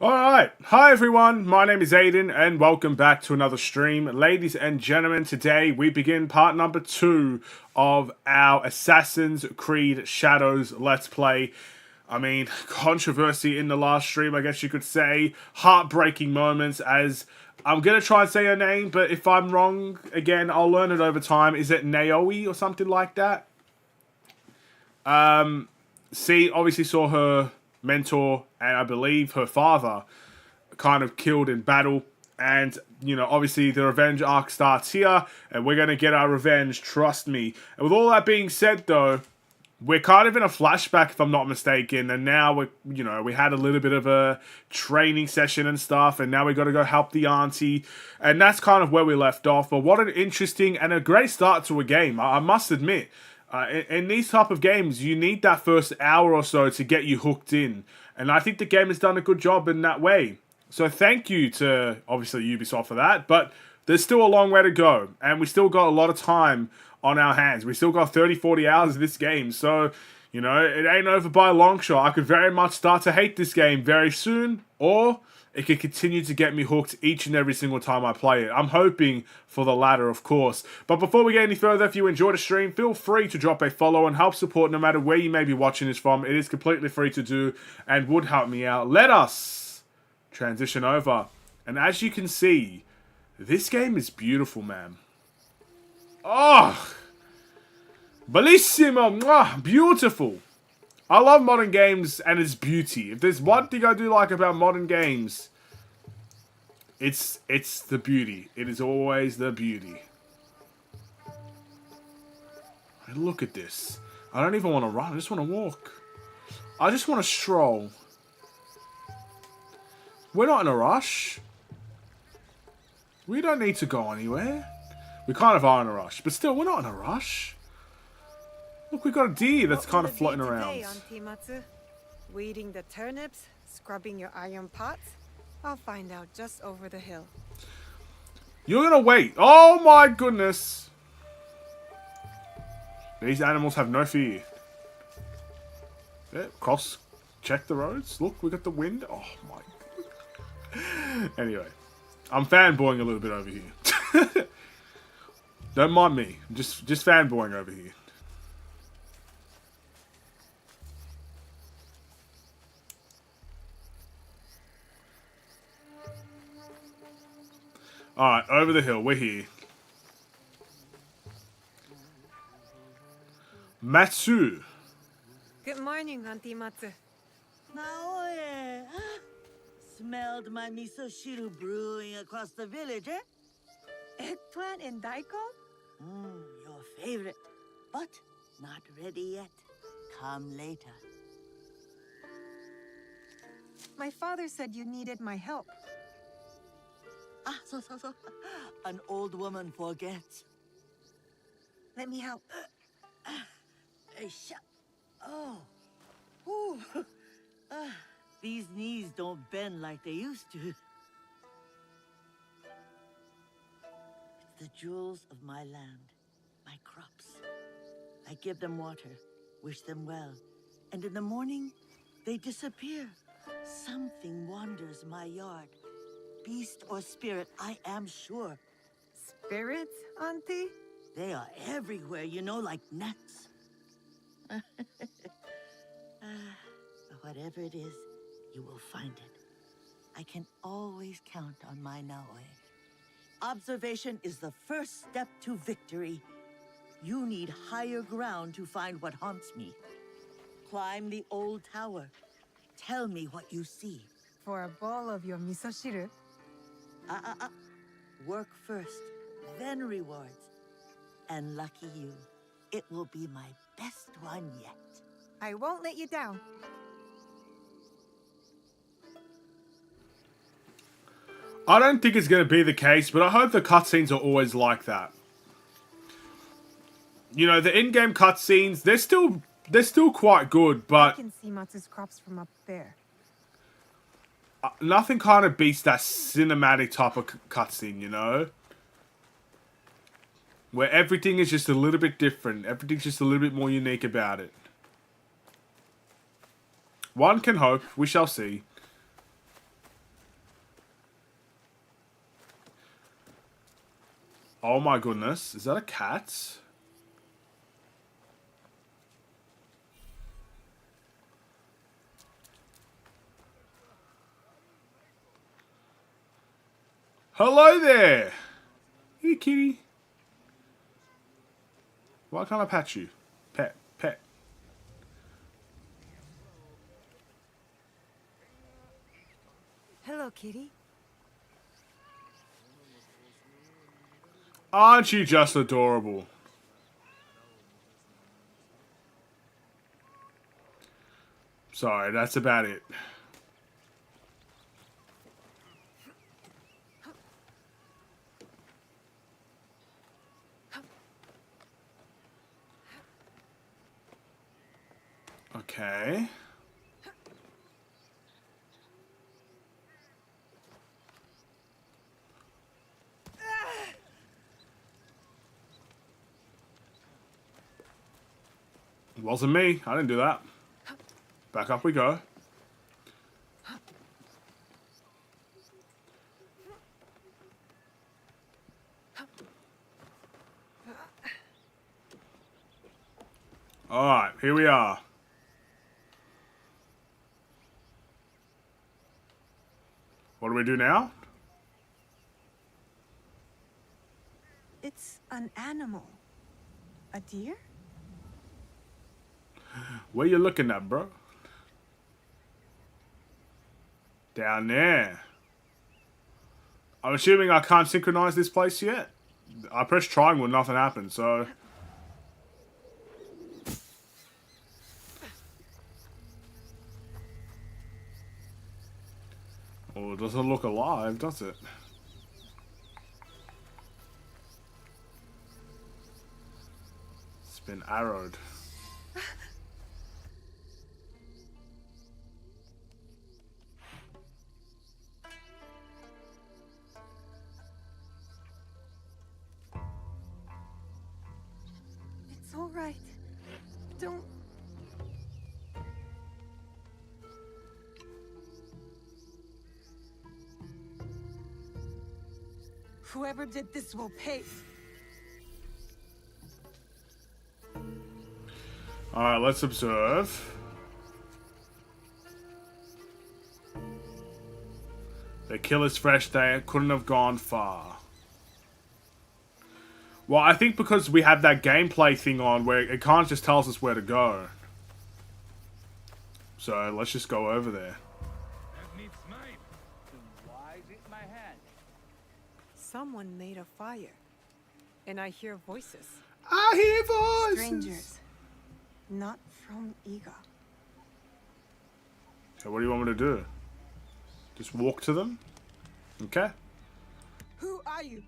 Alright, hi everyone, my name is Aiden and welcome back to another stream. Ladies and gentlemen, today we begin part number 2 of our Assassin's Creed Shadows Let's Play. I mean, controversy in the last stream, I guess you could say. Heartbreaking moments as I'm going to try and say her name, but if I'm wrong, again, I'll learn it over time. Is it Naoe or something like that? Obviously saw her mentor and I believe her father kind of killed in battle. And, obviously the revenge arc starts here and we're going to get our revenge, trust me. And with all that being said, though, we're kind of in a flashback, if I'm not mistaken, and now we had a little bit of a training session and stuff, and now we got to go help the auntie, and that's kind of where we left off. But what an interesting and a great start to a game, I must admit. In these type of games, you need that first hour or so to get you hooked in, and I think the game has done a good job in that way. So thank you to, obviously, Ubisoft for that, but there's still a long way to go, and we still got a lot of time on our hands. We still got 30, 40 hours of this game, so, it ain't over by a long shot. I could very much start to hate this game very soon, or it could continue to get me hooked each and every single time I play it. I'm hoping for the latter, of course. But before we get any further, if you enjoyed the stream, feel free to drop a follow and help support no matter where you may be watching this from. It is completely free to do and would help me out. Let us transition over. And as you can see, this game is beautiful, man. Oh, bellissimo, mwah, beautiful. I love modern games and its beauty. If there's one thing I do like about modern games, it's the beauty. It is always the beauty. Look at this. I don't even want to run. I just want to walk. I just want to stroll. We're not in a rush. We don't need to go anywhere. We kind of are in a rush, but still, we're not in a rush. Look, we got a deer that's kind of floating around. Weeding the turnips, scrubbing your iron pots. I'll find out just over the hill. You're gonna wait. Oh my goodness. These animals have no fear. Yeah, check the roads. Look, we got the wind. Oh my. Anyway, I'm fanboying a little bit over here. Don't mind me. I'm just fanboying over here. Alright, over the hill. We're here. Matsu. Good morning, Auntie Matsu. Naoe, smelled my miso shiru brewing across the village, eh? Eggplant and daikon? Your favorite, but not ready yet. Come later. My father said you needed my help. So. An old woman forgets. Let me help. Oh. Ooh. These knees don't bend like they used to. It's the jewels of my land, my crops. I give them water, wish them well, and in the morning, they disappear. Something wanders my yard. Beast or spirit, I am sure. Spirits, Auntie? They are everywhere, like gnats. Whatever it is, you will find it. I can always count on my Naoe. Observation is the first step to victory. You need higher ground to find what haunts me. Climb the old tower. Tell me what you see. For a bowl of your miso shiru? Work first, then rewards. And lucky you, it will be my best one yet. I won't let you down. I don't think it's going to be the case, but I hope the cutscenes are always like that. The in-game cutscenes, they're still quite good, but I can see Matsu's crops from up there. Nothing kind of beats that cinematic type of cutscene, Where everything is just a little bit different. Everything's just a little bit more unique about it. One can hope. We shall see. Oh my goodness. Is that a cat? Hello there! Hey, kitty. Why can't I pet you? Pet, pet. Hello, kitty. Aren't you just adorable? Sorry, that's about it. Okay. It wasn't me. I didn't do that. Back up we go. Alright, here we are. What do we do now? It's an animal. A deer? Where you looking at, bro? Down there. I'm assuming I can't synchronize this place yet. I pressed triangle and nothing happened, so... Oh, it doesn't look alive, does it? It's been arrowed. It's all right. Don't... Whoever did this will pay. Alright, let's observe. The kill is fresh, they couldn't have gone far. Well, I think because we have that gameplay thing on where it can't just tells us where to go. So let's just go over there. Someone made a fire. And I hear voices. I hear voices! Strangers. Not from Iga. So what do you want me to do? Just walk to them? Okay. Who are you?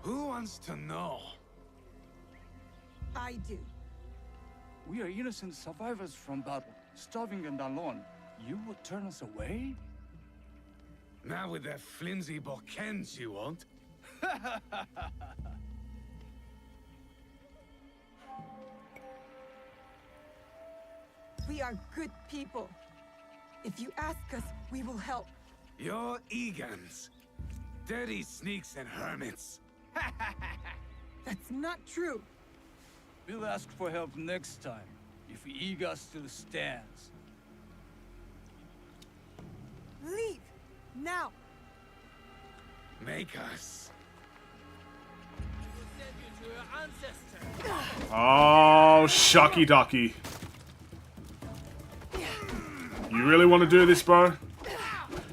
Who wants to know? I do. We are innocent survivors from battle, starving and alone. You would turn us away? Not with that flimsy Bokens, you won't. We are good people. If you ask us, we will help. You're Egans. Dirty sneaks and hermits. That's not true. We'll ask for help next time, if Iga still stands. Leave! Now! Make us. Oh, shucky ducky. You really want to do this, bro?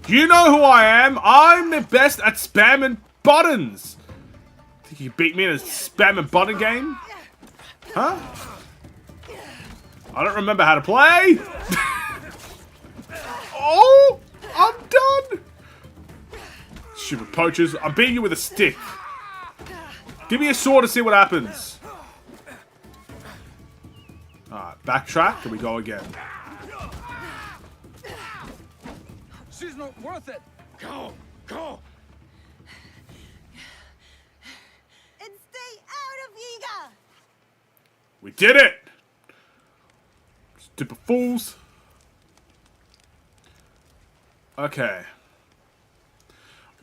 You know who I am. I'm the best at spamming buttons. Think you beat me in a spamming button game? Huh? I don't remember how to play. Oh, I'm done. Stupid poachers. I'm beating you with a stick. Give me a sword to see what happens. Alright, backtrack and we go again. She's not worth it! Go! Go! And stay out of Iga! We did it! Stupid fools. Okay.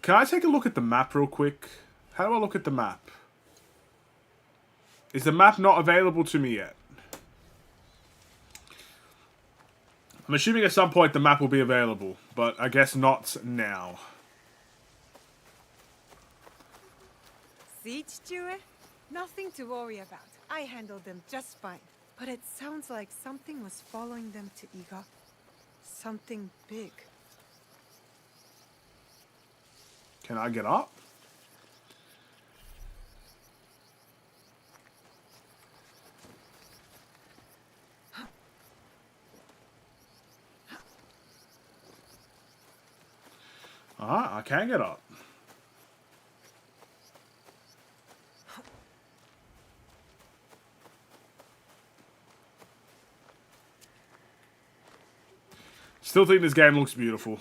Can I take a look at the map real quick? How do I look at the map? Is the map not available to me yet? I'm assuming at some point the map will be available, but I guess not now. See, Chichue? Nothing to worry about. I handled them just fine. But it sounds like something was following them to Iga. Something big. Can I get up? Alright, I can get up. Still think this game looks beautiful.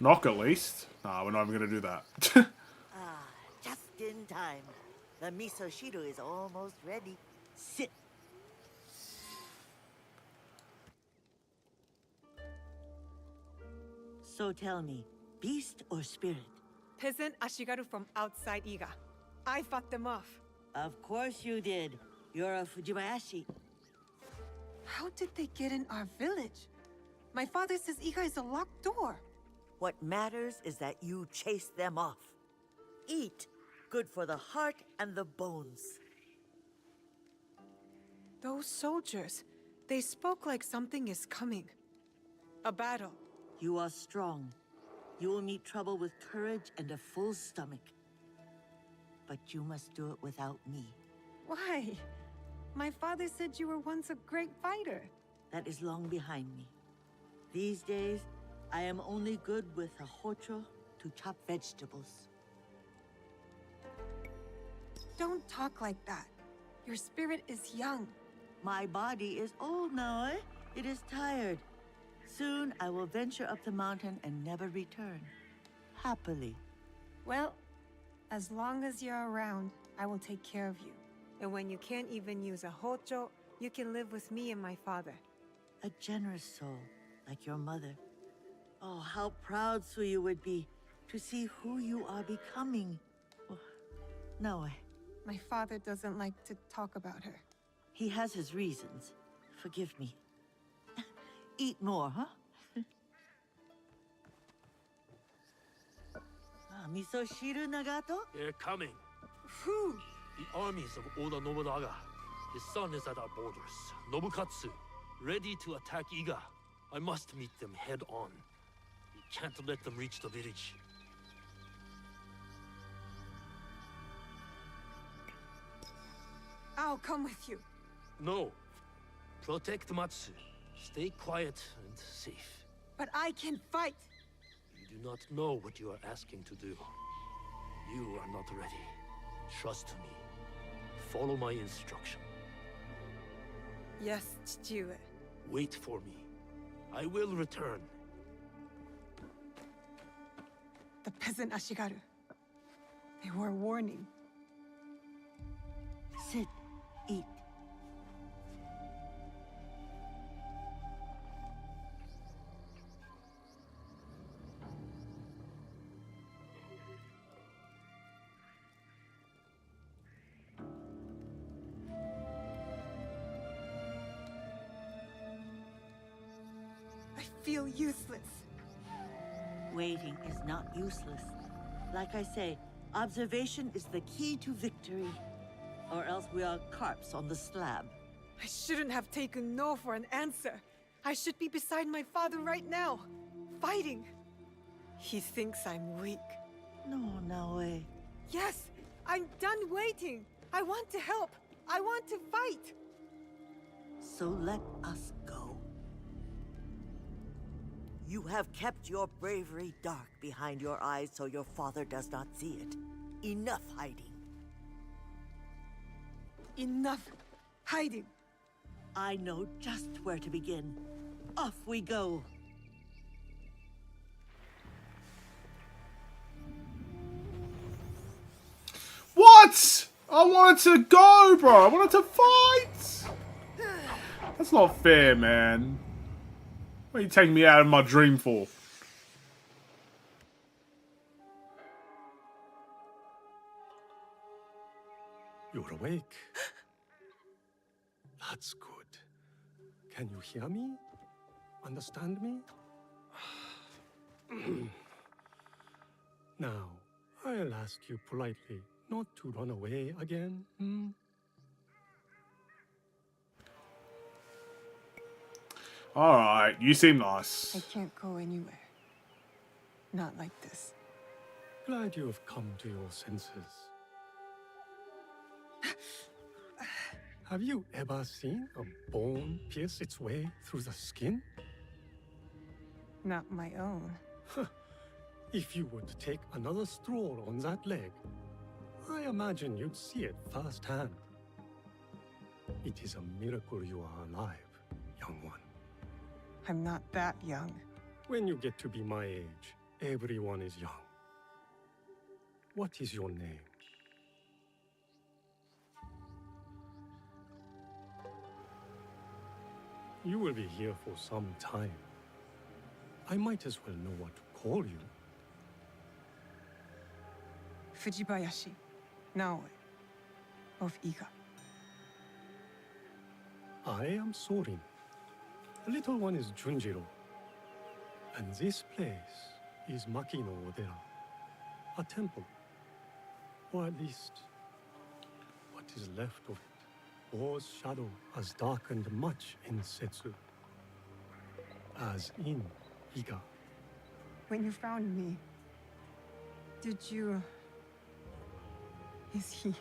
Knock at least. Nah, we're not even gonna do that. Just in time. The miso shiru is almost ready. Sit. So tell me, beast or spirit? Peasant Ashigaru from outside Iga. I fought them off. Of course you did. You're a Fujibayashi. How did they get in our village? My father says Iga is a locked door. What matters is that you chase them off. Eat. Good for the heart and the bones. Those soldiers, they spoke like something is coming. A battle. You are strong. You will meet trouble with courage and a full stomach. But you must do it without me. Why? My father said you were once a great fighter. That is long behind me. These days, I am only good with a hocho to chop vegetables. Don't talk like that. Your spirit is young. My body is old now, eh? It is tired. Soon I will venture up the mountain and never return. Happily. Well, as long as you're around, I will take care of you. And when you can't even use a hocho, you can live with me and my father. A generous soul, like your mother. Oh, how proud Suyu would be to see who you are becoming. Oh, no, My father doesn't like to talk about her. he has his reasons. Forgive me. Eat more, huh? Miso shiru, Nagato? They're coming. Whew! The armies of Oda Nobunaga. His son is at our borders. Nobukatsu, ready to attack Iga. I must meet them head on. We can't let them reach the village. I'll come with you. No. Protect Matsu. Stay quiet and safe. But I can fight. You do not know what you are asking to do. You are not ready. Trust me. Follow my instruction. Yes, Chichue. Wait for me. I will return. The peasant Ashigaru. They were a warning. Sit. Eat. I feel useless. Waiting is not useless. Like I say, observation is the key to victory. Or else we are carps on the slab. I shouldn't have taken no for an answer. I should be beside my father right now, fighting. He thinks I'm weak. No, Naoe. Yes, I'm done waiting. I want to help. I want to fight. So let us go. You have kept your bravery dark behind your eyes so your father does not see it. Enough hiding. Enough hiding. I know just where to begin. Off we go. What? I wanted to go, bro. I wanted to fight. That's not fair, man. What are you taking me out of my dream for? You're awake. That's good. Can you hear me? Understand me? Now, I'll ask you politely not to run away again. Alright, you seem I nice. can't go anywhere. Not like this. Glad you have come to your senses. Have you ever seen a bone pierce its way through the skin? Not my own. If you were to take another stroll on that leg, I imagine you'd see it firsthand. It is a miracle you are alive, young one. I'm not that young. When you get to be my age, everyone is young. What is your name? You will be here for some time. I might as well know what to call you. Fujibayashi, Naoe, of Iga. I am Sorin. The little one is Junjiro. And this place is Makino Odera, a temple. Or at least, what is left of it. War's shadow has darkened much in Setsu, as in Iga. When you found me, did you... Is he...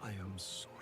I am sorry.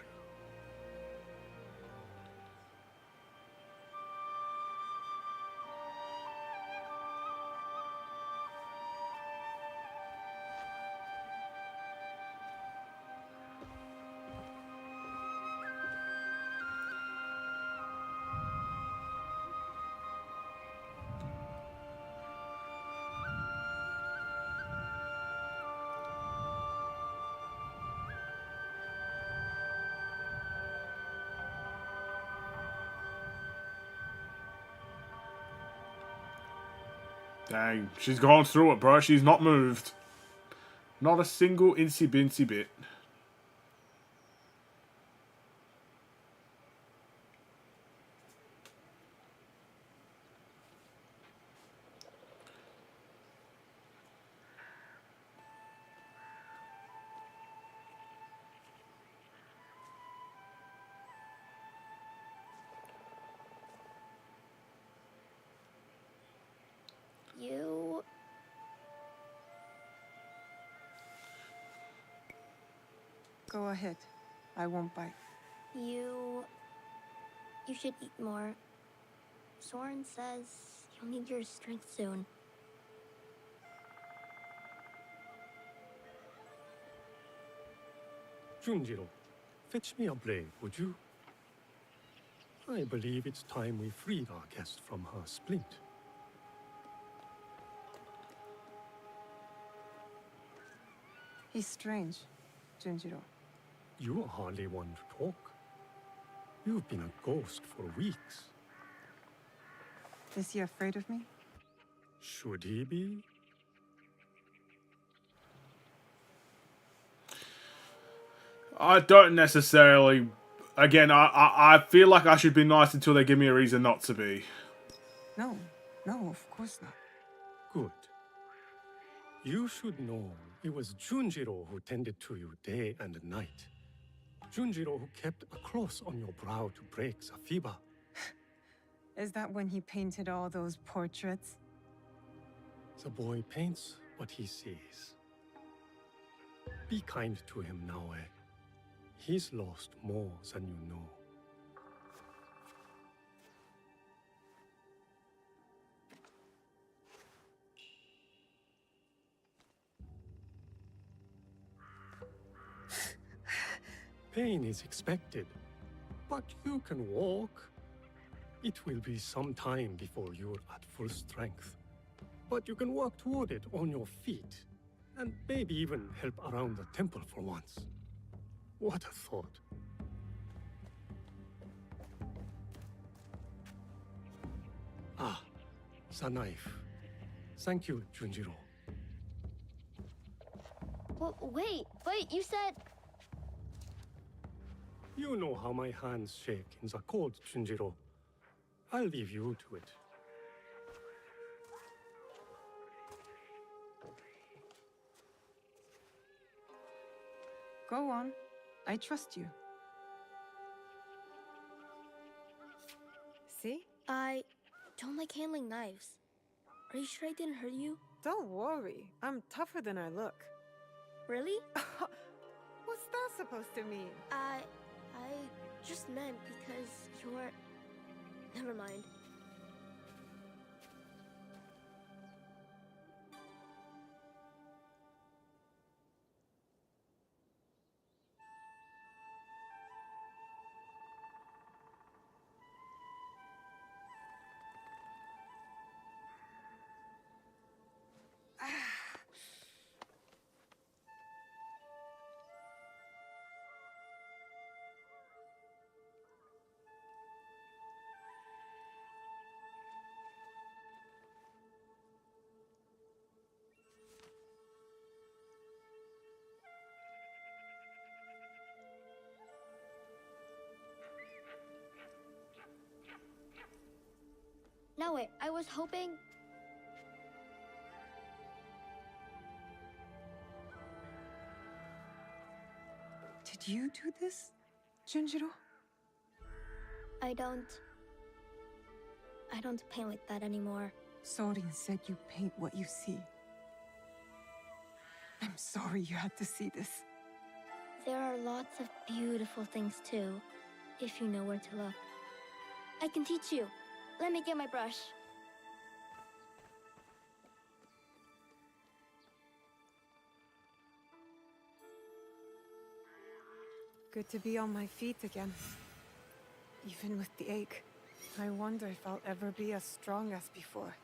Dang, she's gone through it, bro. She's not moved. Not a single incy-bincy bit. You... Go ahead. I won't bite. You should eat more. Soren says you'll need your strength soon. Junjiro, fetch me a blade, would you? I believe it's time we freed our guest from her splint. He's strange, Junjiro. You are hardly one to talk. You've been a ghost for weeks. Is he afraid of me? Should he be? I don't necessarily... Again, I feel like I should be nice until they give me a reason not to be. No, of course not. Good. You should know it was Junjiro who tended to you day and night. Junjiro who kept a cross on your brow to break the fever. Is that when he painted all those portraits? The boy paints what he sees. Be kind to him, Naoe. He's lost more than you know. Pain is expected, but you can walk. It will be some time before you're at full strength, but you can walk toward it on your feet. And maybe even help around the temple for once. What a thought. Ah, the knife. Thank you, Junjiro. Wait, you said... You know how my hands shake in the cold, Junjiro. I'll leave you to it. Go on. I trust you. See? I don't like handling knives. Are you sure I didn't hurt you? Don't worry. I'm tougher than I look. Really? What's that supposed to mean? I just meant because you're... Never mind. Now wait, I was hoping... Did you do this, Junjiro? I don't paint like that anymore. Sorin said you paint what you see. I'm sorry you had to see this. There are lots of beautiful things too, if you know where to look. I can teach you. Let me get my brush. Good to be on my feet again. Even with the ache. I wonder if I'll ever be as strong as before.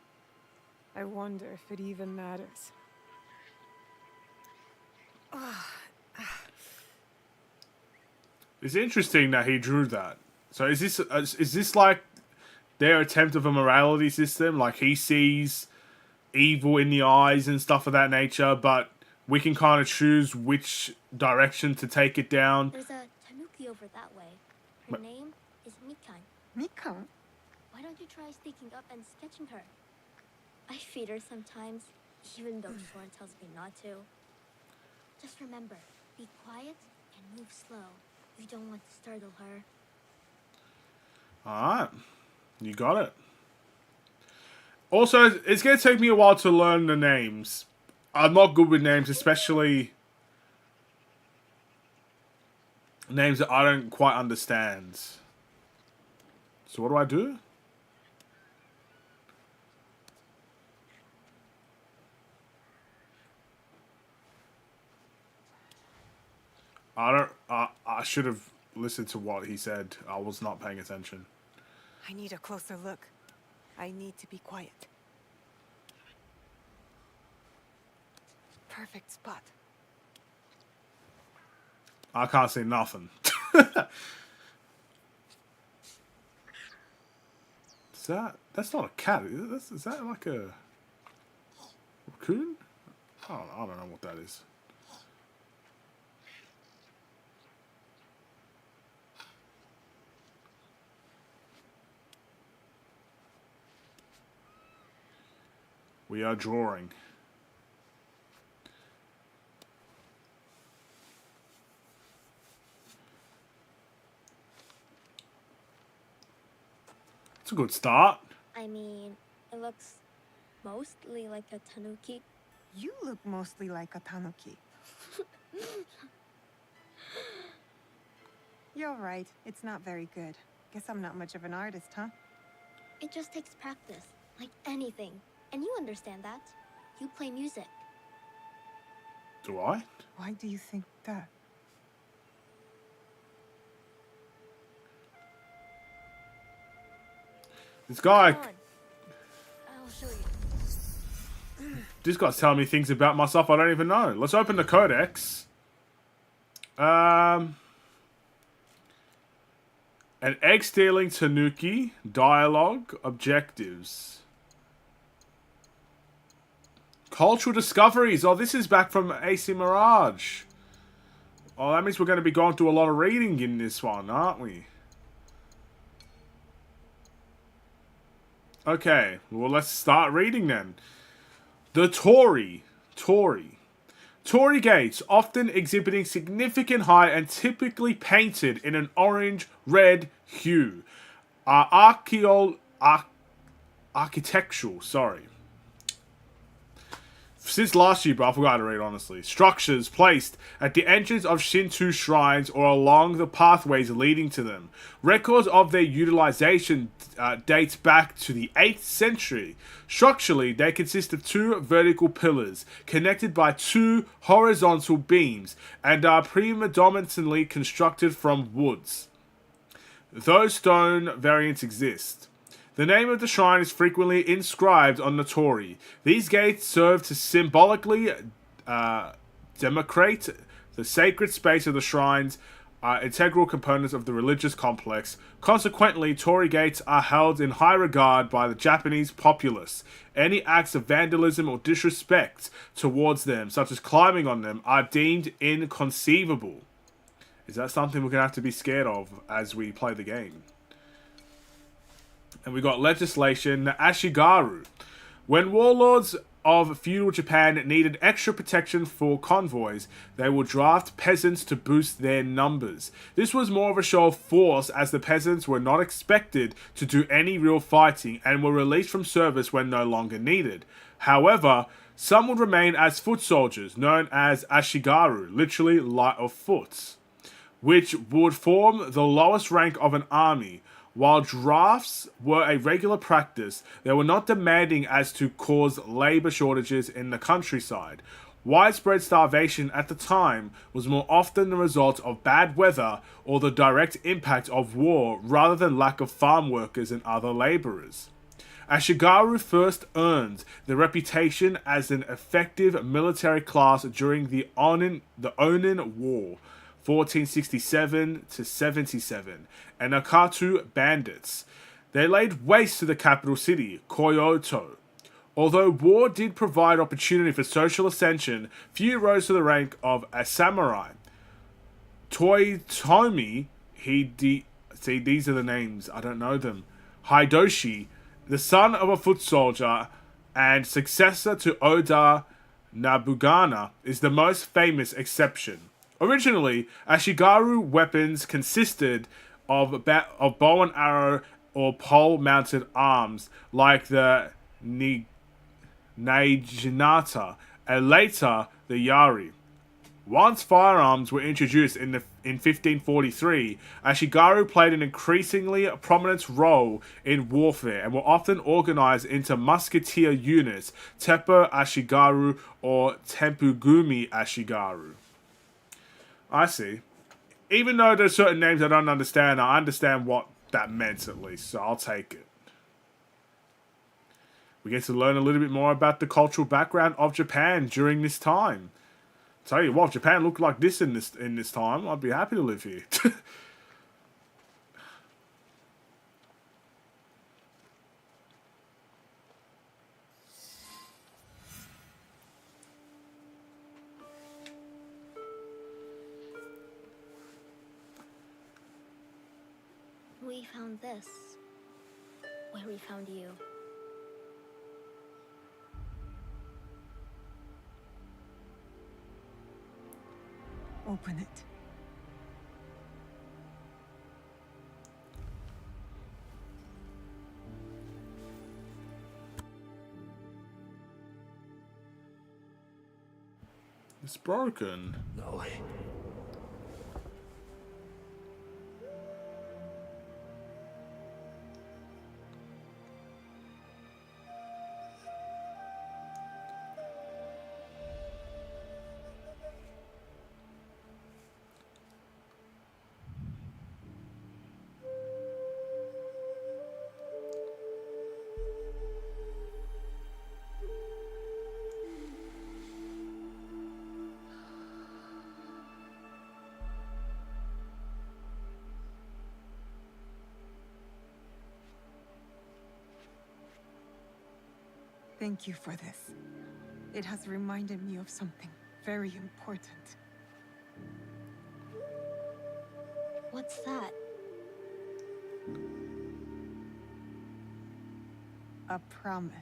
I wonder if it even matters. It's interesting that he drew that. So is this like their attempt of a morality system? Like he sees evil in the eyes and stuff of that nature, but we can kind of choose which direction to take it down. There's a tanuki over that way. Her name is Mikan. Mika? Why don't you try sneaking up and sketching her? I feed her sometimes, even though Soren tells me not to. Just remember, be quiet and move slow. You don't want to startle her. Alright. You got it. Also, it's going to take me a while to learn the names. I'm not good with names, especially names that I don't quite understand. So what do I do? I should have listened to what he said. I was not paying attention. I need a closer look. I need to be quiet. Perfect spot. I can't see nothing. That's not a cat. Is that like a raccoon? I don't know what that is. We are drawing. It's a good start. I mean, it looks mostly like a tanuki. You look mostly like a tanuki. You're right. It's not very good. Guess I'm not much of an artist, huh? It just takes practice, like anything. And you understand that. You play music. Do I? Why do you think that? This guy. Come on. I'll show you. This guy's telling me things about myself I don't even know. Let's open the codex. An egg-stealing tanuki. Dialogue. Objectives. Cultural discoveries. Oh, this is back from AC Mirage. Oh, that means we're going to be going through a lot of reading in this one, aren't we? Okay, well, let's start reading then. The Torii. Torii gates, often exhibiting significant height and typically painted in an orange-red hue, are architectural, Since last year, but I forgot to read honestly. Structures placed at the entrance of Shinto shrines or along the pathways leading to them. Records of their utilization dates back to the 8th century. Structurally, they consist of 2 vertical pillars connected by 2 horizontal beams and are predominantly constructed from woods, though stone variants exist. The name of the shrine is frequently inscribed on the torii. These gates serve to symbolically demarcate the sacred space of the shrines, are integral components of the religious complex. Consequently, torii gates are held in high regard by the Japanese populace. Any acts of vandalism or disrespect towards them, such as climbing on them, are deemed inconceivable. Is that something we're going to have to be scared of as we play the game? And we got legislation, Ashigaru. When warlords of feudal Japan needed extra protection for convoys, they would draft peasants to boost their numbers. This was more of a show of force, as the peasants were not expected to do any real fighting and were released from service when no longer needed. However, some would remain as foot soldiers, known as Ashigaru, literally light of foot, which would form the lowest rank of an army. While drafts were a regular practice, they were not demanding as to cause labor shortages in the countryside. Widespread starvation at the time was more often the result of bad weather or the direct impact of war rather than lack of farm workers and other laborers. Ashigaru first earned the reputation as an effective military class during the Onin War, 1467 to 77, and Akatu bandits. They laid waste to the capital city, Kyoto. Although war did provide opportunity for social ascension, few rose to the rank of a samurai. Toyotomi see, these are the names, I don't know them. Hideyoshi, the son of a foot soldier and successor to Oda Nobunaga, is the most famous exception. Originally, Ashigaru weapons consisted of bow and arrow or pole-mounted arms, like the Naginata, and later the Yari. Once firearms were introduced in 1543, Ashigaru played an increasingly prominent role in warfare and were often organized into musketeer units, Teppo Ashigaru or Tempugumi Ashigaru. I see. Even though there's certain names I don't understand, I understand what that meant at least, so I'll take it. We get to learn a little bit more about the cultural background of Japan during this time. Tell you what, if Japan looked like this in this time, I'd be happy to live here. We found this where we found you. Open it. It's broken. No way. Thank you for this. It has reminded me of something very important. What's that? A promise.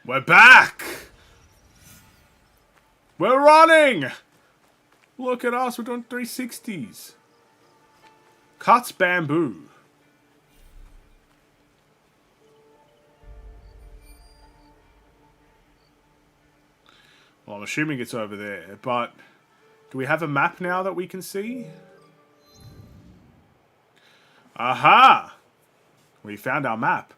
We're back! We're running! Look at us, we're doing 360s. Cuts bamboo. Well, I'm assuming it's over there, but do we have a map now that we can see? Aha! We found our map.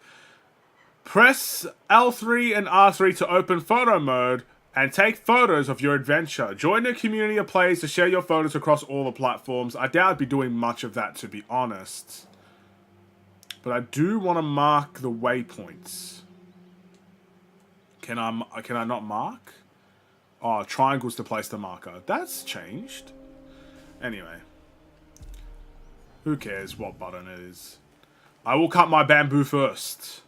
Press L3 and R3 to open photo mode and take photos of your adventure. Join a community of players to share your photos across all the platforms. I doubt I'd be doing much of that, to be honest. But I do want to mark the waypoints. Can I not mark? Oh, triangle's to place the marker. That's changed. Anyway. Who cares what button it is? I will cut my bamboo first.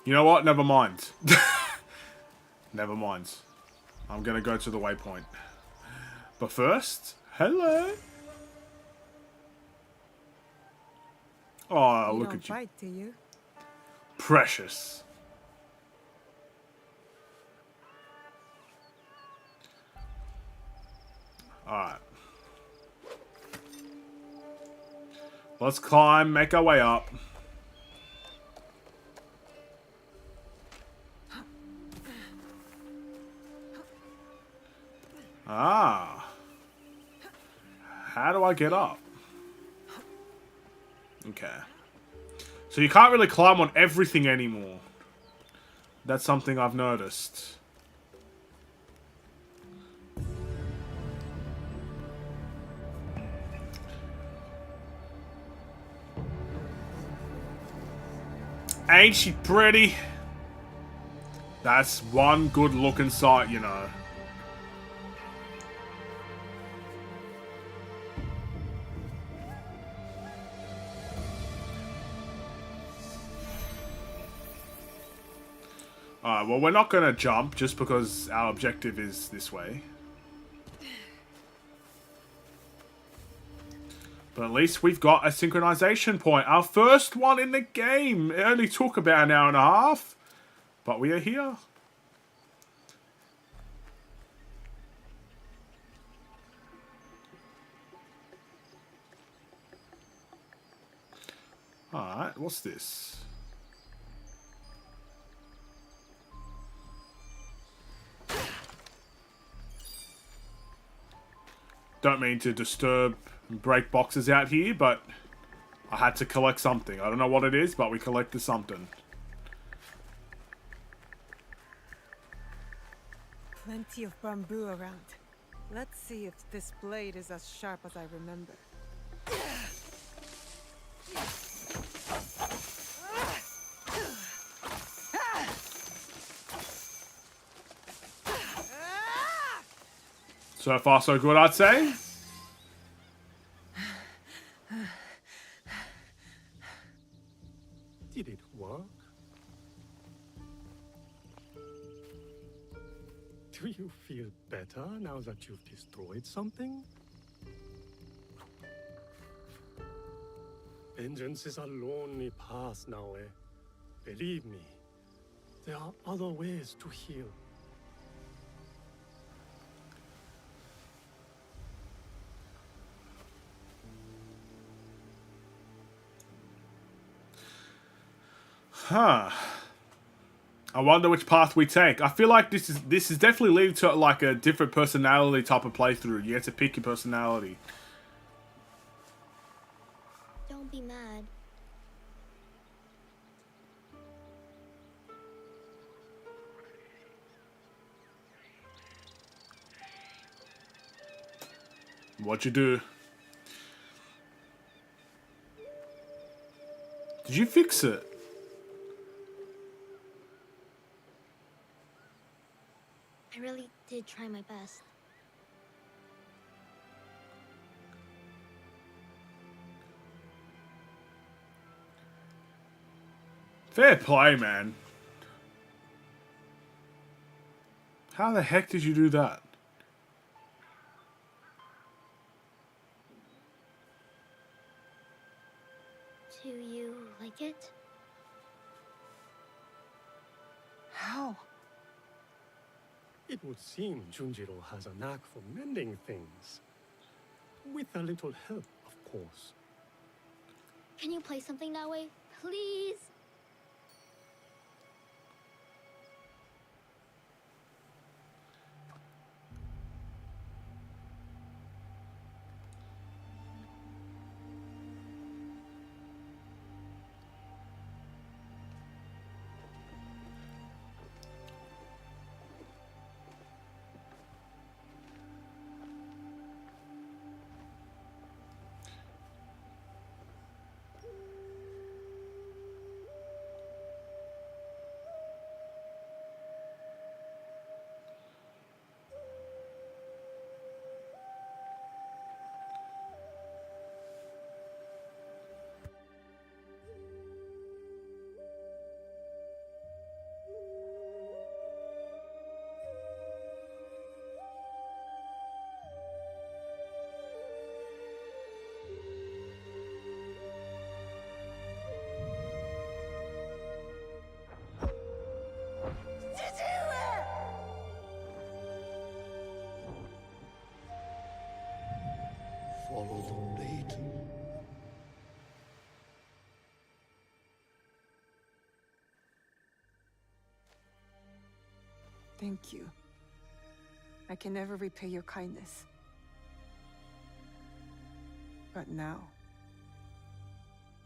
You know what? Never mind. Never mind. I'm going to go to the waypoint. But first, hello. Oh, You look don't at you. fight, do you? Precious. Alright. Let's climb, make our way up. Ah. How do I get up? Okay. So you can't really climb on everything anymore. That's something I've noticed. Ain't she pretty? That's one good looking sight, you know. Alright, well, we're not going to jump just because our objective is this way. But at least we've got a synchronization point. Our first one in the game. It only took about an hour and a half. But we are here. Alright, what's this? Don't mean to disturb and break boxes out here, but I had to collect something. I don't know what it is, but we collected something. Plenty of bamboo around. Let's see if this blade is as sharp as I remember. So far, so good, I'd say. Did it work? Do you feel better now that you've destroyed something? Vengeance is a lonely path now, eh? Believe me, there are other ways to heal. Huh. I wonder which path we take. I feel like this is definitely leading to like a different personality type of playthrough. You have to pick your personality. Don't be mad. What'd you do? Did you fix it? I really did try my best. Fair play, man. How the heck did you do that? Do you like it? How? It would seem Junjiro has a knack for mending things. With a little help, of course. Can you play something that way? Please? Follow the blade. Thank you. I can never repay your kindness. But now,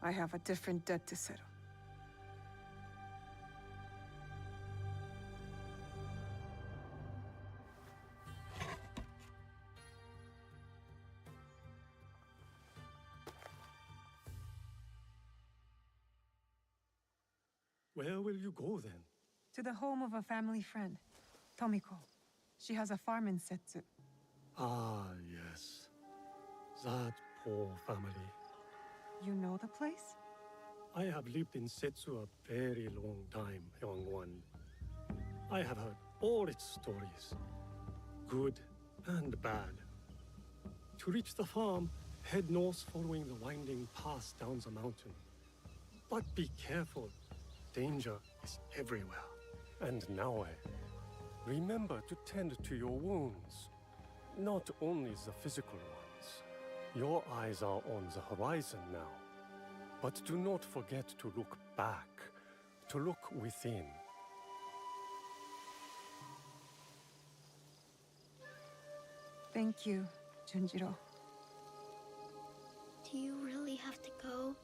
I have a different debt to settle. Where will you go then? To the home of a family friend, Tomiko. She has a farm in Setsu. Ah, yes. That poor family. You know the place? I have lived in Setsu a very long time, young one. I have heard all its stories, good and bad. To reach the farm, head north following the winding path down the mountain. But be careful. Danger is everywhere. And Naoe, remember to tend to your wounds. Not only the physical ones. Your eyes are on the horizon now. But do not forget to look back, to look within. Thank you, Junjiro. Do you really have to go?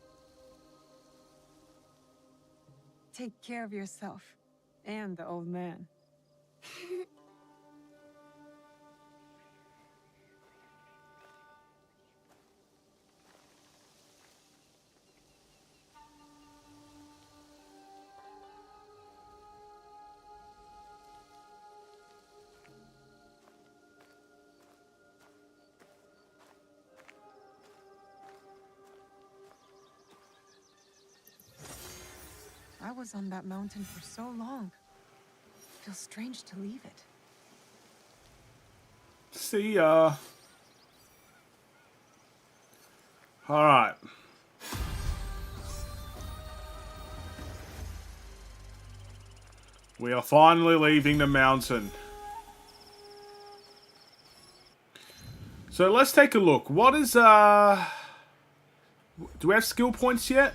Take care of yourself and the old man. was on that mountain for so long. It feels strange to leave it. See ya. Alright. We are finally leaving the mountain. So let's take a look. What is, do we have skill points yet?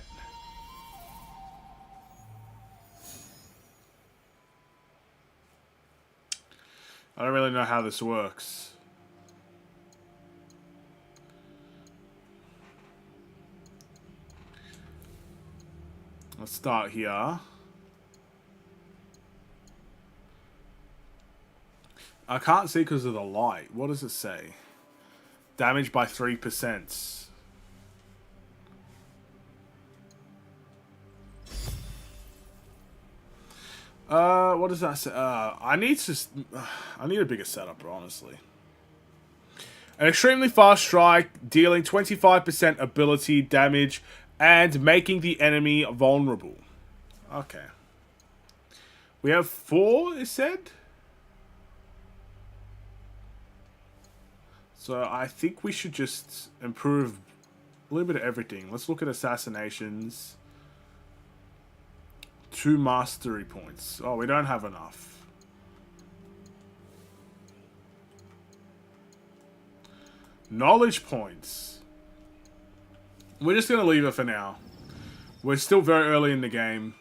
I don't really know how this works. Let's start here. I can't see because of the light. What does it say? Damage by 3%. What does that say? I need a bigger setup, honestly. An extremely fast strike, dealing 25% ability damage and making the enemy vulnerable. Okay. We have 4, it said? So I think we should just improve a little bit of everything. Let's look at assassinations. 2 mastery points. Oh, we don't have enough. Knowledge points. We're just going to leave it for now. We're still very early in the game.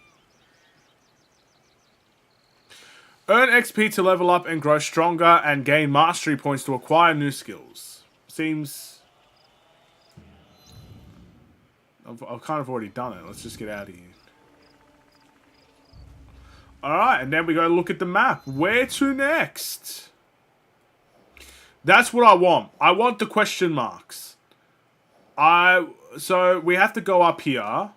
Earn XP to level up and grow stronger, and gain mastery points to acquire new skills. Seems... I've kind of already done it. Let's just get out of here. Alright, and then we go look at the map. Where to next? That's what I want. I want the question marks. So we have to go up here.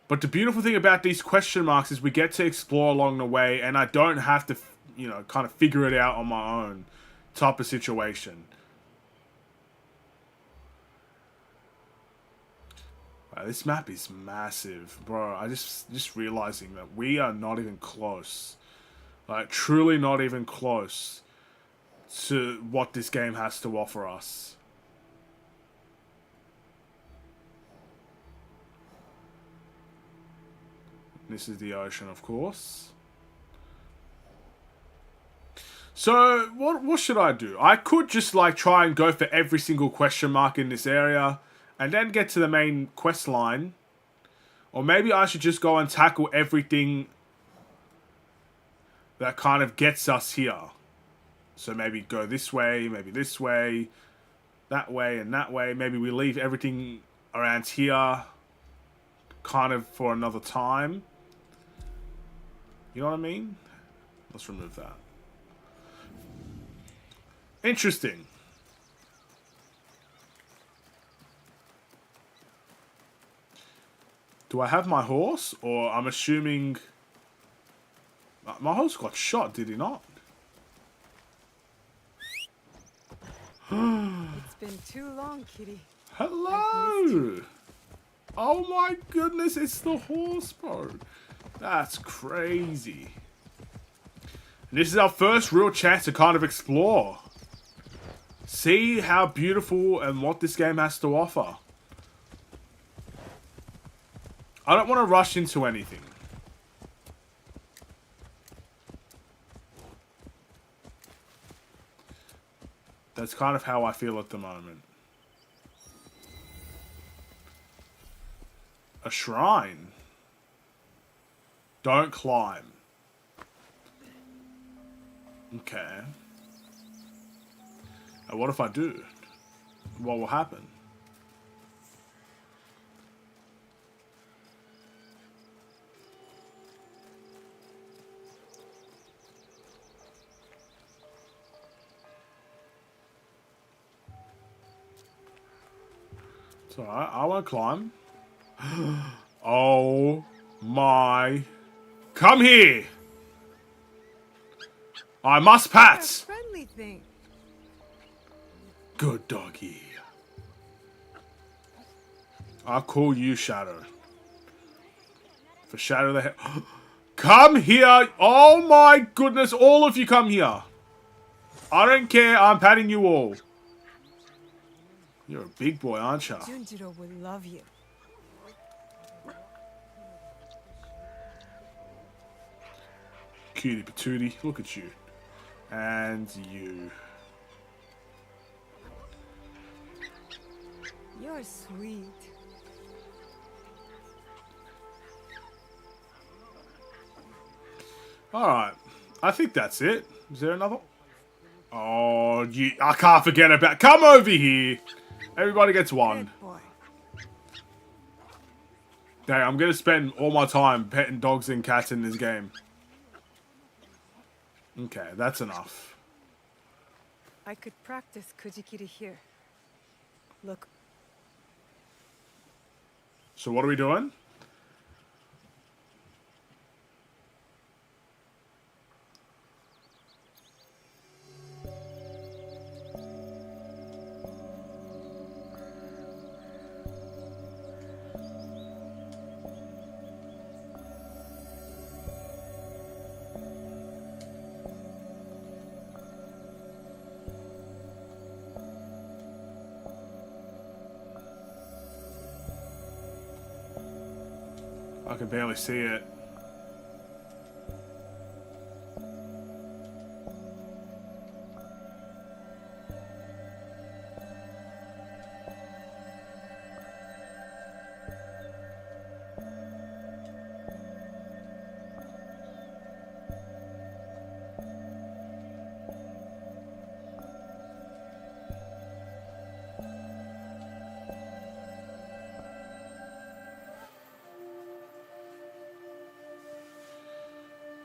But the beautiful thing about these question marks is we get to explore along the way, and I don't have to, you know, kind of figure it out on my own type of situation. Wow, this map is massive, bro. I just realizing that we are not even close. Like, truly not even close to what this game has to offer us. This is the ocean, of course. So, what should I do? I could just, like, try and go for every single question mark in this area, and then get to the main quest line. Or maybe I should just go and tackle everything that kind of gets us here. So maybe go this way, maybe this way, that way, and that way. Maybe we leave everything around here kind of for another time. You know what I mean? Let's remove that. Interesting. Do I have my horse? Or I'm assuming... My horse got shot, did he not? It's been too long, kitty. Hello! Oh my goodness, it's the horse, bro. That's crazy. And this is our first real chance to kind of explore. See how beautiful and what this game has to offer. I don't want to rush into anything. That's kind of how I feel at the moment. A shrine. Don't climb. Okay. And what if I do? What will happen? It's alright, I won't climb. Oh my... Come here! I must pat! A friendly thing. Good doggy. I'll call you Shadow. For Shadow the Head. Come here! Oh my goodness, all of you come here. I don't care, I'm patting you all. You're a big boy, aren't you? Junjiro will love you. Cutie patootie, look at you. And you. You're sweet. Alright, I think that's it. Is there another? Oh, I can't forget about... Come over here! Everybody gets one. Good boy. Hey, I'm gonna spend all my time petting dogs and cats in this game. Okay, that's enough. I could practice Kujikiri here. Look, So what are we doing? I can barely see it.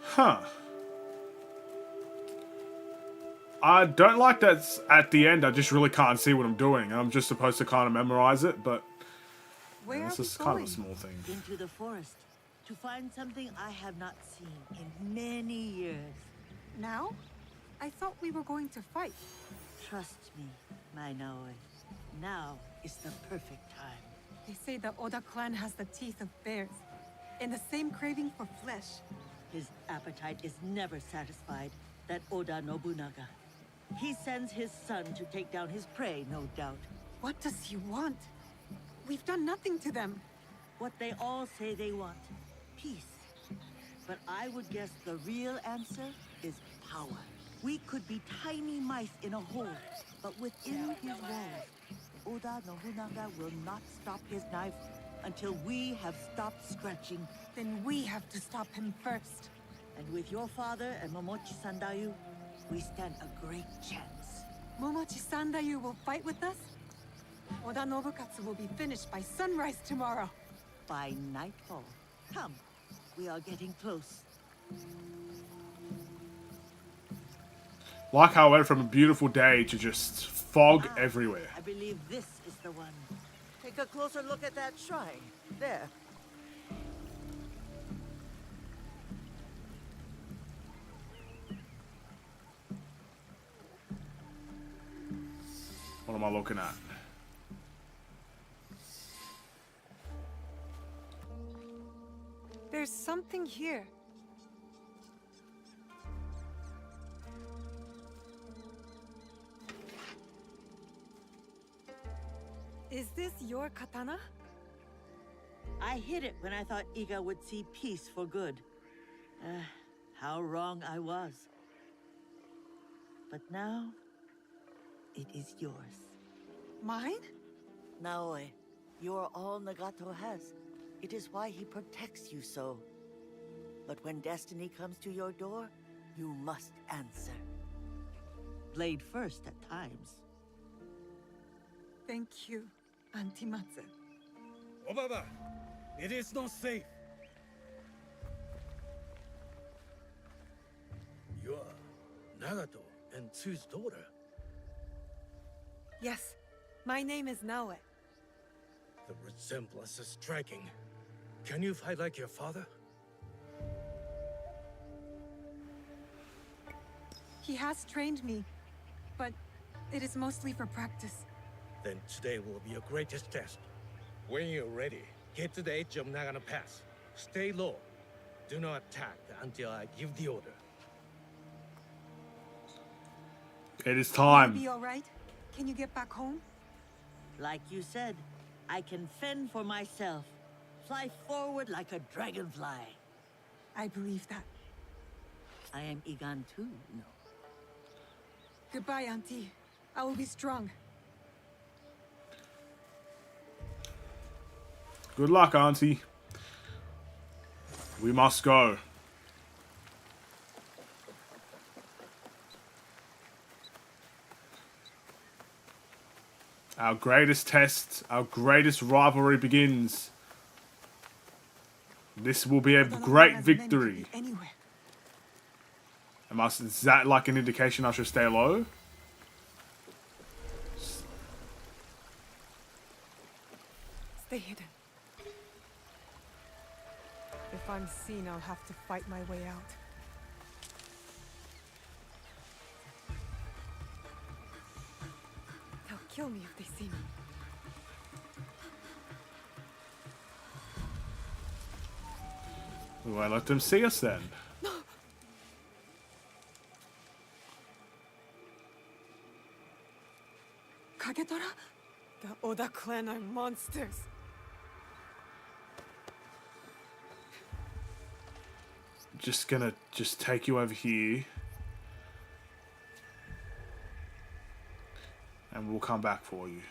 Huh. I don't like that at the end I just really can't see what I'm doing. I'm just supposed to kind of memorize it, but where this are is we kind going? of a small thing. Into the forest to find something I have not seen in many years. Now? I thought we were going to fight. Trust me, my Naoi. Now is the perfect time. They say the Oda clan has the teeth of bears, and the same craving for flesh. His appetite is never satisfied, that Oda Nobunaga. He sends his son to take down his prey, no doubt. What does he want? We've done nothing to them. What they all say they want, peace. But I would guess the real answer is power. We could be tiny mice in a hole, but within his walls, Oda Nobunaga will not stop his knife until we have stopped scratching. Then we have to stop him first. And with your father and Momochi Sandayu, we stand a great chance. Momochi Sandayu will fight with us? Oda Nobukatsu will be finished by sunrise tomorrow. By nightfall. Come, we are getting close. Like how I went from a beautiful day to just fog everywhere. I believe this is the one. Take a closer look at that shrine. There. What am I looking at? There's something here. Is this your katana? I hid it when I thought Iga would see peace for good. How wrong I was. But now, it is yours. Mine? Naoi, you are all Nagato has. It is why he protects you so. But when destiny comes to your door, you must answer. Blade first at times. Thank you, Auntie Matsu. Obaba, it is not safe. You are Nagato and Tsu's daughter. Yes, my name is Naoe. The resemblance is striking. Can you fight like your father? He has trained me, but it is mostly for practice. Then today will be your greatest test. When you're ready, head to the edge of Nagano Pass. Stay low. Do not attack until I give the order. It is Will you time. be all right? Can you get back home? Like you said, I can fend for myself. Fly forward like a dragonfly. I believe that. I am Egon too, you know. Goodbye, Auntie. I will be strong. Good luck, Auntie. We must go. Our greatest test, our greatest rivalry begins. This will be a Donovan great has men to victory. be anywhere. Is that like an indication I should stay low? Stay hidden. If I'm seen, I'll have to fight my way out. They'll kill me if they see me. Well, let them see us then. Kagedora? The Oda clan are monsters. Just gonna take you over here. And we'll come back for you.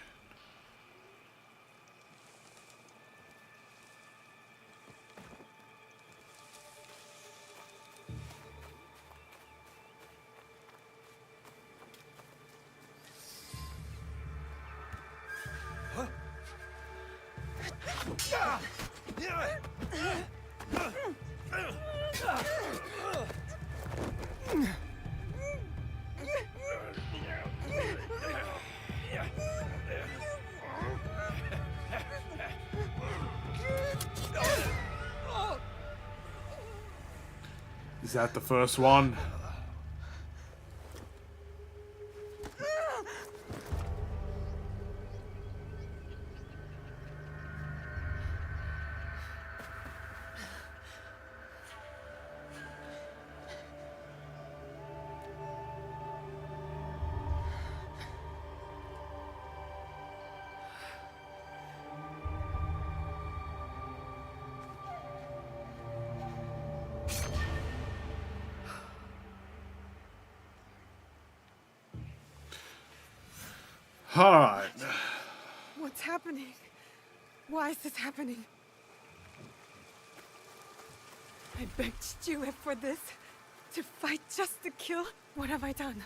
Is that the first one? Alright. What's happening? Why is this happening? I begged Chue for this. To fight just to kill? What have I done?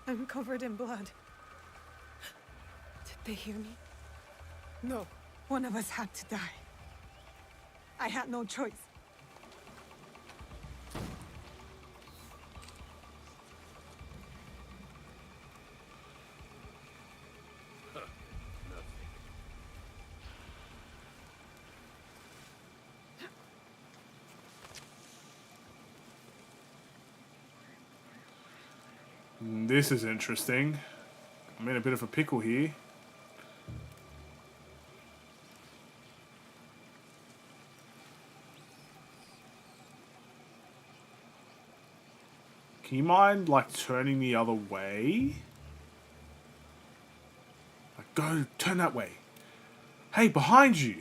I'm covered in blood. Did they hear me? No. One of us had to die. I had no choice. This is interesting. I'm in a bit of a pickle here. Can you mind, like, turning the other way? Like, go, turn that way. Hey, behind you!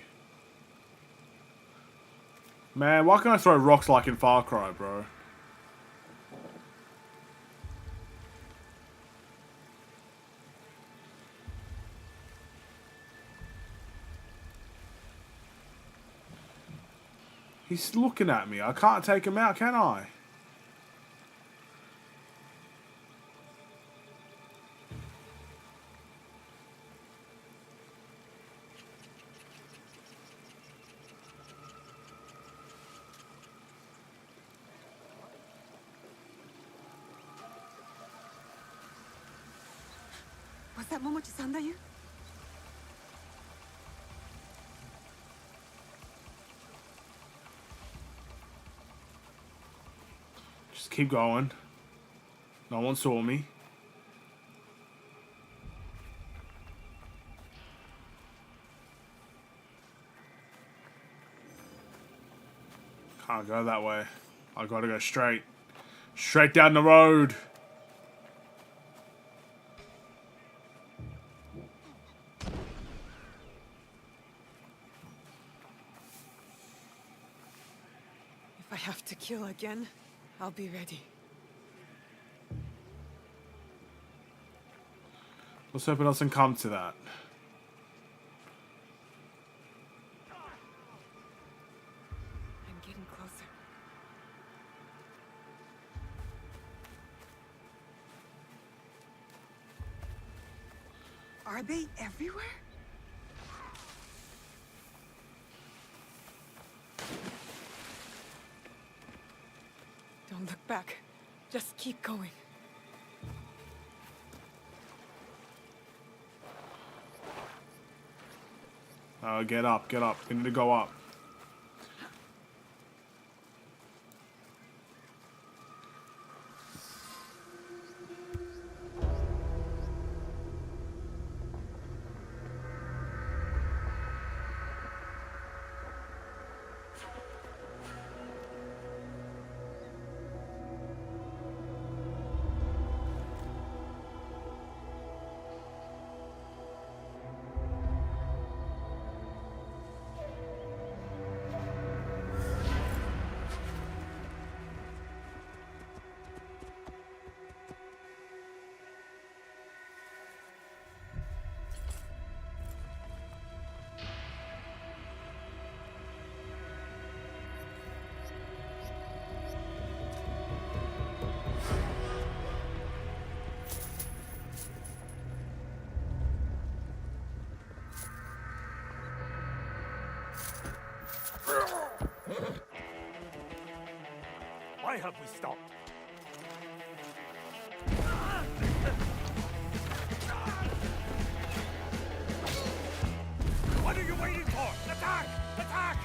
Man, why can't I throw rocks like in Far Cry, bro? He's looking at me. I can't take him out, can I? Was that Momochi-san that you? Just keep going. No one saw me. Can't go that way. I gotta go straight. Straight down the road. If I have to kill again, I'll be ready. Let's hope it doesn't come to that. I'm getting closer. Are they everywhere? Don't look back. Just keep going. Get up, get up. We need to go up. Why have we stopped? What are you waiting for? Attack! Attack!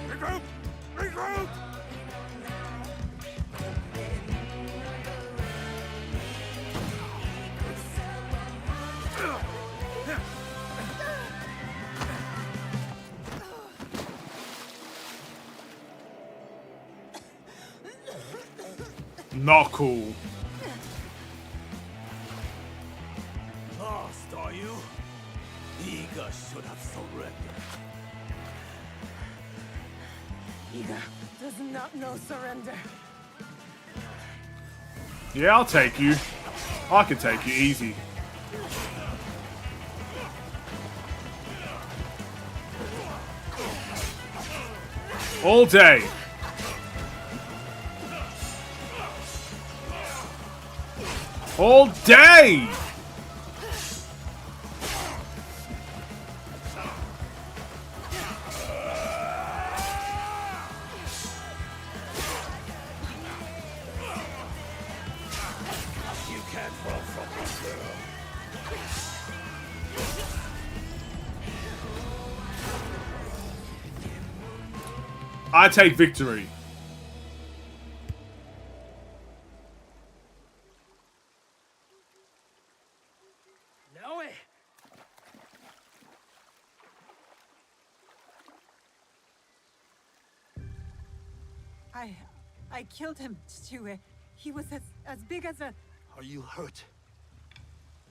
Regroup! Regroup! Not cool. Lost, are you? Iga should have surrendered. Iga does not know surrender. Yeah, I'll take you. I can take you easy. All day. All day! You can't run from this girl. I take victory. Naoe! I killed him, Chichiue. He was as big as a... Are you hurt?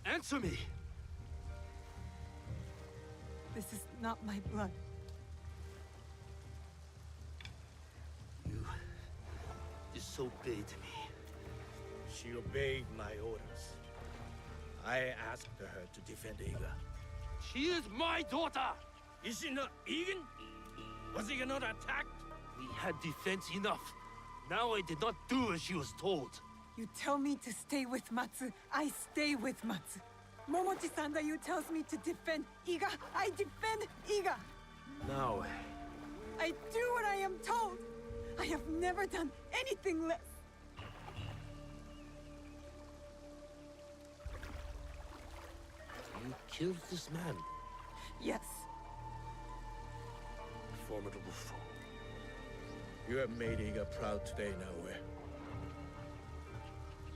Answer me! This is not my blood. You disobeyed me. She obeyed my orders. I asked her to defend Iga. She is my daughter! Is she not eaten? Was he not attacked? We had defense enough. Now I did not do as she was told. You tell me to stay with Matsu, I stay with Matsu. Momochi-san you tells me to defend Iga, I defend Iga. Now, I do what I am told. I have never done anything less. you killed this man. Yes, A formidable foe. You have made Iga proud today, Naoe.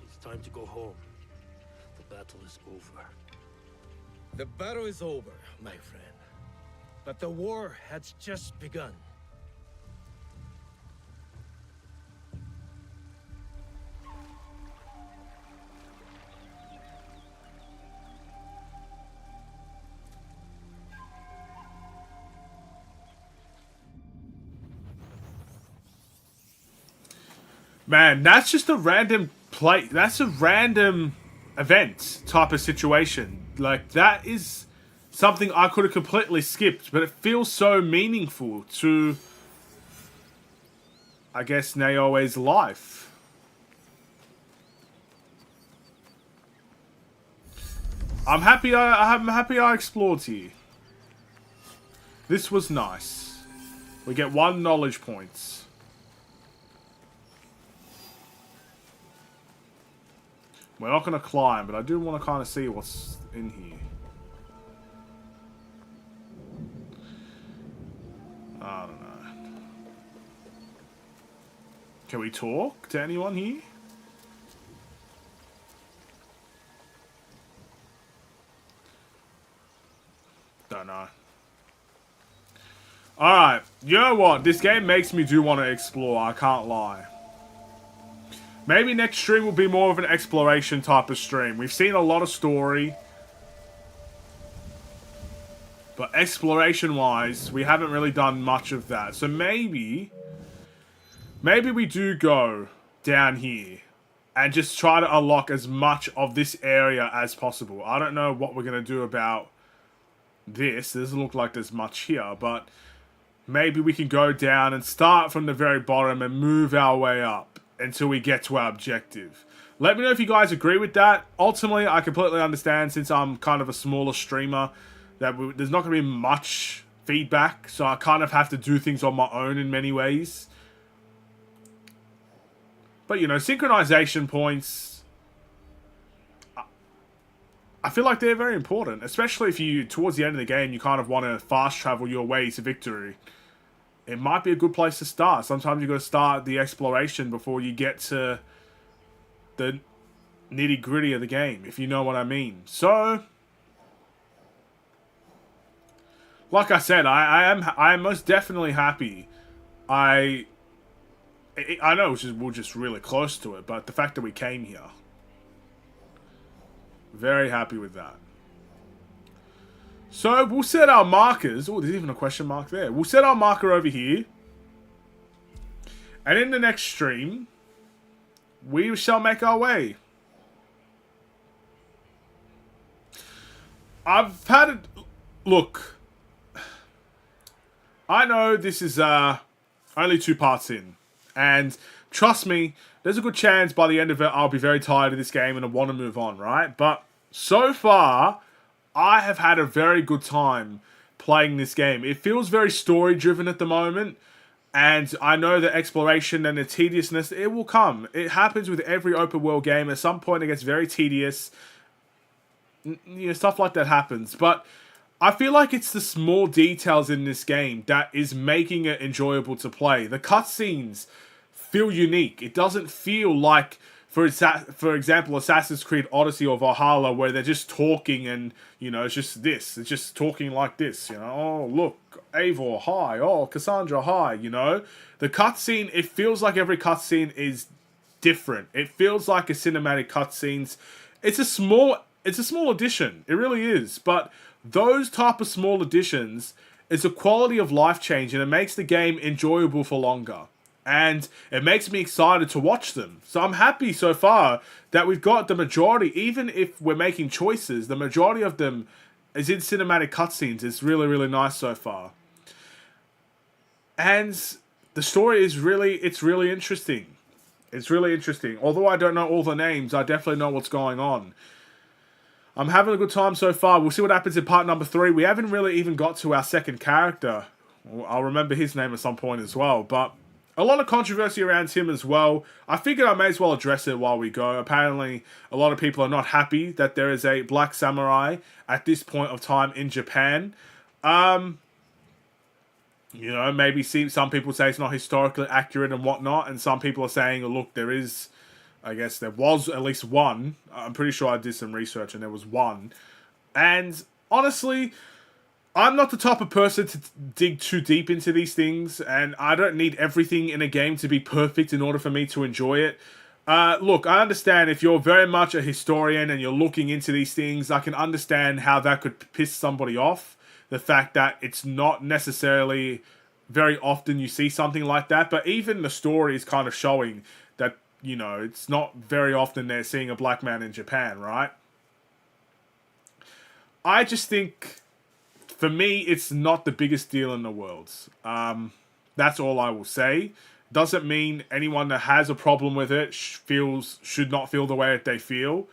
It's time to go home. The battle is over. The battle is over, my friend. But the war has just begun. Man, that's just a random play. That's a random event type of situation. Like, that is something I could have completely skipped, but it feels so meaningful to, I guess, Naoe's life. I'm happy I explored here. This was nice. We get 1 knowledge points. We're not going to climb, but I do want to kind of see what's in here. I don't know. Can we talk to anyone here? Don't know. Alright, you know what? This game makes me do want to explore, I can't lie. Maybe next stream will be more of an exploration type of stream. We've seen a lot of story. But exploration-wise, we haven't really done much of that. So maybe we do go down here and just try to unlock as much of this area as possible. I don't know what we're going to do about this. It doesn't look like there's much here, but maybe we can go down and start from the very bottom and move our way up until we get to our objective. Let me know if you guys agree with that. Ultimately, I completely understand, since I'm kind of a smaller streamer, that there's not going to be much feedback, so I kind of have to do things on my own in many ways. But, you know, synchronization points, I feel like they're very important, especially if you, towards the end of the game, you kind of want to fast travel your way to victory. It might be a good place to start. Sometimes you've got to start the exploration before you get to the nitty-gritty of the game, if you know what I mean. So, like I said, I am most definitely happy. I know we're just really close to it, but the fact that we came here, very happy with that. So, we'll set our markers. Oh, there's even a question mark there. We'll set our marker over here. And in the next stream, we shall make our way. I've had it... Look. I know this is only 2 parts in. And trust me, there's a good chance by the end of it I'll be very tired of this game and I want to move on, right? But so far, I have had a very good time playing this game. It feels very story-driven at the moment. And I know that exploration and the tediousness, it will come. It happens with every open world game. At some point, it gets very tedious. You know, stuff like that happens. But I feel like it's the small details in this game that is making it enjoyable to play. The cutscenes feel unique. It doesn't feel like, for example, Assassin's Creed Odyssey or Valhalla, where they're just talking and, you know, it's just this. It's just talking like this, you know. Oh, look, Eivor, hi. Oh, Cassandra, hi, you know. The cutscene, it feels like every cutscene is different. It feels like a cinematic cutscenes. It's a small addition. It really is. But those type of small additions is a quality of life change, and it makes the game enjoyable for longer. And it makes me excited to watch them. So I'm happy so far that we've got the majority, even if we're making choices, the majority of them is in cinematic cutscenes. It's really, really nice so far. And the story is really interesting. It's really interesting. Although I don't know all the names, I definitely know what's going on. I'm having a good time so far. We'll see what happens in part number 3. We haven't really even got to our second character. I'll remember his name at some point as well. But a lot of controversy around him as well. I figured I may as well address it while we go. Apparently, a lot of people are not happy that there is a black samurai at this point of time in Japan. You know, maybe some people say it's not historically accurate and whatnot. And some people are saying, oh, look, there is... I guess there was at least one. I'm pretty sure I did some research and there was one. And honestly, I'm not the type of person to dig too deep into these things. And I don't need everything in a game to be perfect in order for me to enjoy it. Look, I understand if you're very much a historian and you're looking into these things, I can understand how that could piss somebody off. The fact that it's not necessarily very often you see something like that. But even the story is kind of showing that, you know, it's not very often they're seeing a black man in Japan, right? I just think, for me, it's not the biggest deal in the world. That's all I will say. Doesn't mean anyone that has a problem with it should not feel the way that they feel.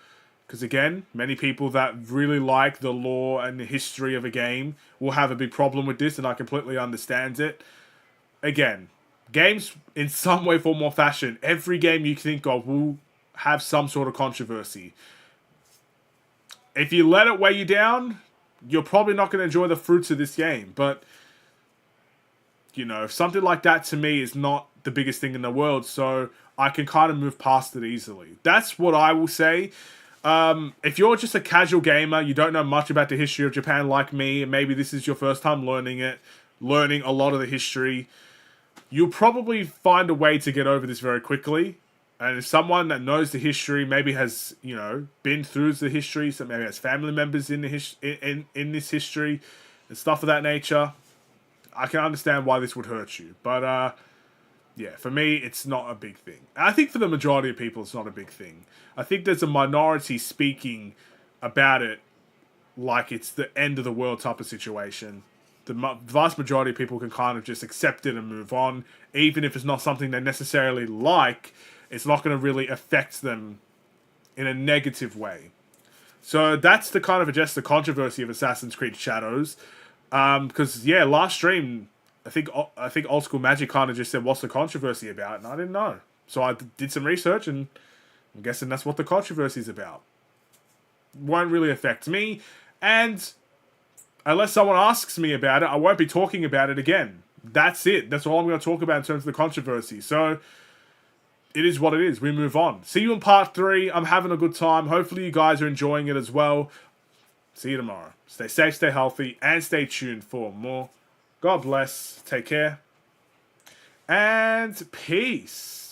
Because again, many people that really like the lore and the history of a game will have a big problem with this, and I completely understand it. Again, games, in some way, form, or fashion, every game you think of will have some sort of controversy. If you let it weigh you down, you're probably not going to enjoy the fruits of this game. But, you know, something like that to me is not the biggest thing in the world, so I can kind of move past it easily. That's what I will say. If you're just a casual gamer, you don't know much about the history of Japan like me, and maybe this is your first time learning a lot of the history, you'll probably find a way to get over this very quickly. And if someone that knows the history, maybe has, you know, been through the history, so maybe has family members in the in this history and stuff of that nature, I can understand why this would hurt you. But yeah, for me, it's not a big thing. And I think for the majority of people, it's not a big thing. I think there's a minority speaking about it like it's the end of the world type of situation. The vast majority of people can kind of just accept it and move on. Even if it's not something they necessarily like, it's not going to really affect them in a negative way. So that's the kind of address the controversy of Assassin's Creed Shadows. Because, yeah, last stream, I think Old School Magic kind of just said, what's the controversy about? And I didn't know. So I did some research, and I'm guessing that's what the controversy is about. Won't really affect me. And unless someone asks me about it, I won't be talking about it again. That's it. That's all I'm going to talk about in terms of the controversy. So it is what it is. We move on. See you in part 3. I'm having a good time. Hopefully you guys are enjoying it as well. See you tomorrow. Stay safe, stay healthy, and stay tuned for more. God bless. Take care. And peace.